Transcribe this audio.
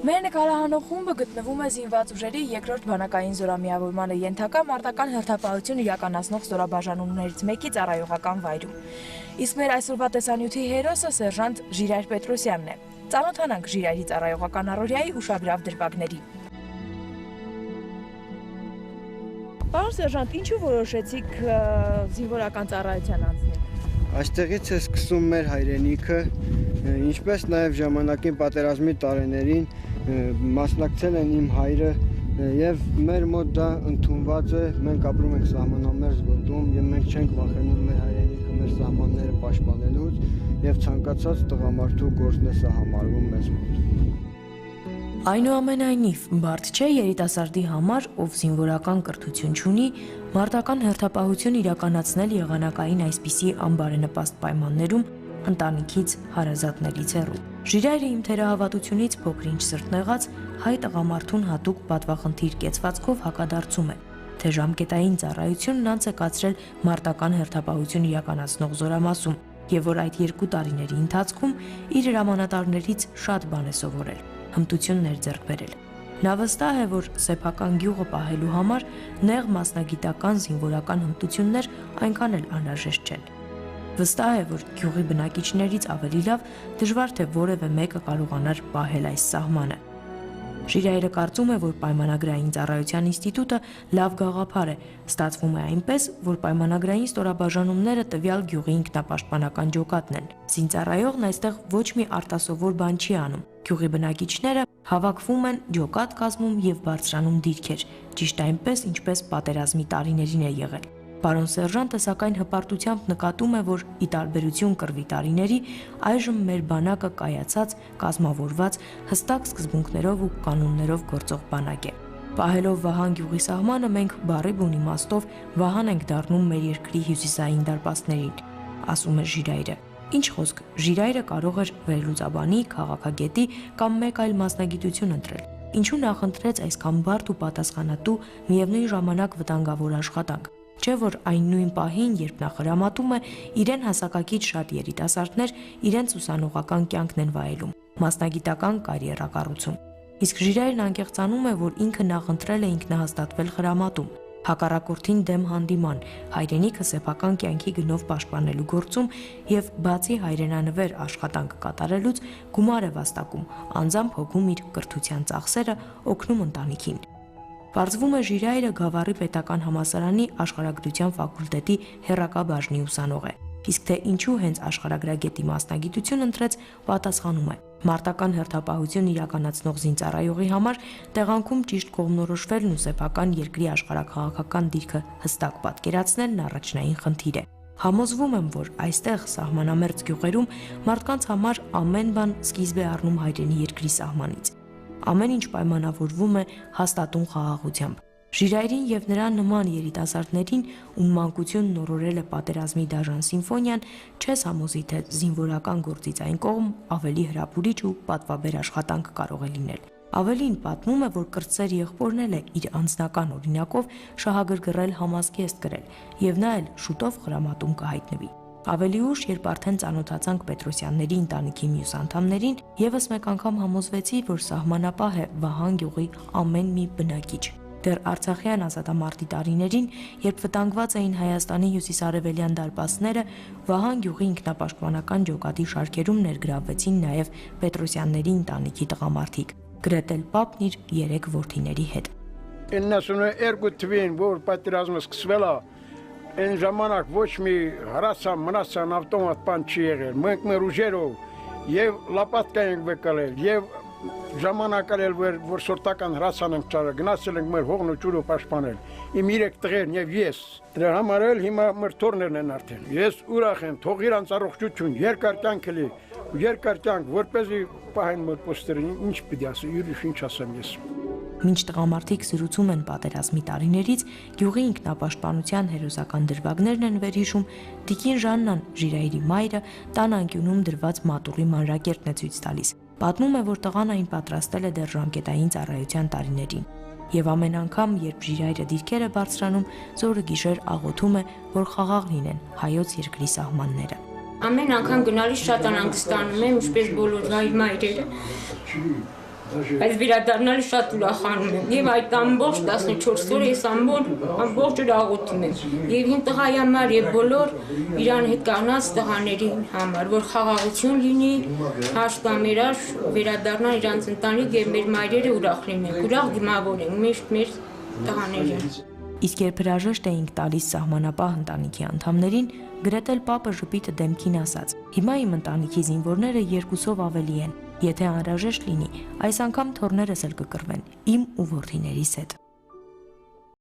Մեր նկարահանող խումբը գտնվում է զինված ուժերի երկրորդ բանակային զորամիավորմանը ենթակա մարտական հերթապահություն իրականացնող զորաբաժանումներից մեկի ծառայողական վայրում։ Իսկ մեր այսօրվա տեսանյութի հերոսը սերժանտ Ժիրայր Պետրոսյանն է։ Ծանոթանանք Ժիրայրի ծառայողական առօրյայի ուշագրավ դրվագների։ Պարոն սերժանտ, ինչու որոշեցիք զինվորական ծառայության անցնել։ Այստեղից է սկսում մեր հայրենիքը, ինչպես նաև ժամանակին պատերազմի տարիներին մասնակցել են իմ հայրը եւ մեր մոտ դա ընդունված է, մենք ապրում ենք սահմանամերձ գոտում եւ մենք չենք վախենում մեր հայրենիքը, մեր սահմանները պաշտպանելուց եւ ցանկացած տղամարդու գործն է սա համարվում մեզ մոտ։ Այնուամենայնիվ, բարդ չէ երիտասարդի համար, ով զինվորական կրթություն չունի, մարտական հերթապահություն իրականացնել եղանակային այսպիսի անբարենպաստ պայմաններում ընտանիքից հարազատներից հեռու։ Ժիրայրը իմ թերահավատությունից փոքր-ինչ սրտնեղած հայ տղամարդուն հատուկ պատվախնդիր կեցվածքով հակադարձում է, թե ժամկետային ծառայությունն անց է կացրել մարտական հերթապահություն իրականացնող զորամասում եւ որ այդ 2 տարիների ընթացքում իր հրամանատարներից շատ բան է սովորել, հմտություններ ձեռք բերել։ Նա վստահ է, որ սեփական գյուղը պահելու համար նեղ մասնագիտական զինվորական հմտություններ այնքան էլ անհրաժեշտ չեն։ Վստահ է, որ գյուղի բնակիչներից ավելի լավ դժվար թե որևէ մեկը կարողանար պահել այս սահմանը։ Ժիրայրը կարծում է, որ պայմանագրային ծառայության ինստիտուտը լավ գաղափար է, ստացվում է այնպես, որ պայմանագրային ստորաբաժանումները տվյալ գյուղի ինքնապաշտպանական ջոկատն են։ Զինծառայողն այստեղ ոչ մի արտասովոր բան չի անում։ Գյուղի բնակիչները հավաքվում են, ջոկատ կազմում եւ բարձրանում դիրքեր, ճիշտ այնպես, ինչպես պատերազմի տարիներին է եղել։ Պարոն սերժանտը սակայն հպարտությամբ նկատում է, որ ի տարբերություն կռվի տարիների, այժմ մեր բանակը կայացած, կազմավորված, հստակ սկզբունքներով ու կանոններով գործող բանակ է։ Պահելով Վահան գյուղի սահմանը մենք բառի բուն իմաստով Վահան ենք դառնում մեր երկրի հյուսիսային դարպասներին, ասում է Ժիրայրը։ Ինչ խոսք, Ժիրայրը կարող էր վերլուծաբանի, քաղաքագետի կամ մեկ այլ մասնագիտություն ընտրել։ Ինչու նախընտրեց այսքան բարդ ու պատասխանատու, միևնույն ժամանակ վտանգավոր աշխատանք։ Չէ որ այն նույն պահին, երբ նա խրամատում է, իրեն հասակակից շատ երիտասարդներ իրենց ուսանողական կյանքն են վայելում, մասնագիտական կարիերա կառուցում։ Իսկ Ժիրայրն անկեղծանում է, որ ինքը նախընտրել է ինքնահաստատվել խրամատում, հակառակորդին դեմ հանդիման, հայրենիքը սեփական կյանքի գնով պաշտպանելու գործում եւ բացի հայրենանվեր աշխատանք կատարելուց գումար է վաստակում, անձամբ հոգում իր կրթության ծախսերը, օգնում ընտանիքին։ Պարզվում է Ժիրայրը Գավառի պետական համալսարանի աշխարհագրության ֆակուլտետի հեռակա բաժնի ուսանող է։ Իսկ թե ինչու հենց աշխարհագրագետի մասնագիտություն ընտրեց, պատասխանում է։ Մարտական հերթապահություն իրականացնող զինծառայողի համար տեղանքում ճիշտ կողմնորոշվելն ու սեփական երկրի աշխարհաքաղաքական դիրքը հստակ պատկերացնելն առաջնային խնդիր է։ Համոզվում եմ, որ այստեղ սահմանամերձ գյուղերում մարդկանց համար ամեն բան սկիզբ է առնում հայրենի երկրի սահմանից։ Ամեն ինչ պայմանավորվում է հաստատուն խաղաղությամբ։ Ժիրայրին եւ նրա նման երիտասարդներին, ում մանկությունն օրորել է պատերազմի դաժան սիմֆոնիան, չես համոզի, թե զինվորական գործից այն կողմ ավելի հրապուրիչ ու պատվաբեր աշխատանք կարող է լինել։ Ավելին պատմում է, որ կրտսեր եղբորն էլ է իր անձնական օրինակով շահագրգռել համազգեստ գրել, եւ նա էլ շուտով խրամատում կհայտնվի։ Ավելի ուշ, երբ արդեն ծանոթացանք Պետրոսյանների ընտանիքի մյուս անդամներին, եւս մեկ անգամ համոզվեցի, որ սահմանապահ է Վահան գյուղի ամեն մի բնակիչ։ Դեռ Արցախյան ազատամարտի տարիներին, երբ վտանգված էին Հայաստանի հյուսիսարևելյան դարպասները, Վահան գյուղի ինքնապաշտպանական ջոկատի շարքերում ներգրավվեցին նաեւ Պետրոսյանների ընտանիքի տղամարդիկ, Գրետել Պապն իր 3 որդիների հետ։ 92 թվականին, որ պատերազմը սկսվել է, այն ժամանակ ոչ մի հրացան, մնացան ավտոմատ բան չի եղել։ Մենք մեր ուժերով եւ լապատկա ենք վկալել եւ ժամանակալ էլ որ սորտական հրացան ենք ճարը, գնացել ենք մեր հողն ու ջուրը պաշտպանել։ Իմ 3 տղերն եւ ես։ Դրա համար էլ հիմա մեր թորներն են արդեն։ Ես ուրախ եմ, թող իրանց առողջություն, երկար կյանք լի, երկար կյանք, որպեսզի պահեն մեր պոստերին, ինչ պիտի ասի, ուրիշ ինչ ասեմ ես։ Մինչ տղամարդիկ զրուցում են պատերազմի տարիներից, գյուղի ինքնապաշտպանության հերոսական դրվագներն են վերհիշում, Տիկին Ժաննան, Ժիրայրի մայրը, տան անկյունում դրված մատուռի մանրակերտն է ցույց տալիս։ Պատմում է, որ տղան այն պատրաստել է դեռ ժամկետային ծառայության տարիներին։ Եվ ամեն անգամ, երբ Ժիրայրը դիրքեր է բարձրանում, զորը գիշեր աղոթում է, որ խաղաղ լինեն հայոց երկրի սահմանները։ Ամեն անգամ գնալիս շատ անհանգստանում եմ, ինչպես բոլոր հայ մայրերը։ Այս վերադառնալը շատ ուրախանում եմ։ Եվ այդ ամբողջ 14 օրը ես ամբողջ օր աղոթում եմ։ Եվ իմ տղայի համար եւ բոլոր իրան հետ կանգնած տղաների համար, որ խաղաղություն լինի, հաշտամերաշ վերադառնան իրանց ընտանիք եւ մեր մայրերը ուրախ լինեն։ Ուրախ դիմավորեն միշտ մեր տղաները։ Իսկ երբ հրաժեշտ էինք տալիս սահմանապահ ընտանիքի անդամներին, Գրետել Պապը ժպիտը դեմքին ասաց. «Հիմա իմ ընտանիքի զինվորները 2-ով ավելի են։ Եթե անհրաժեշտ լինի, այս անգամ թոռներս էլ կկռվեն իմ ու որդիներիս հետ»։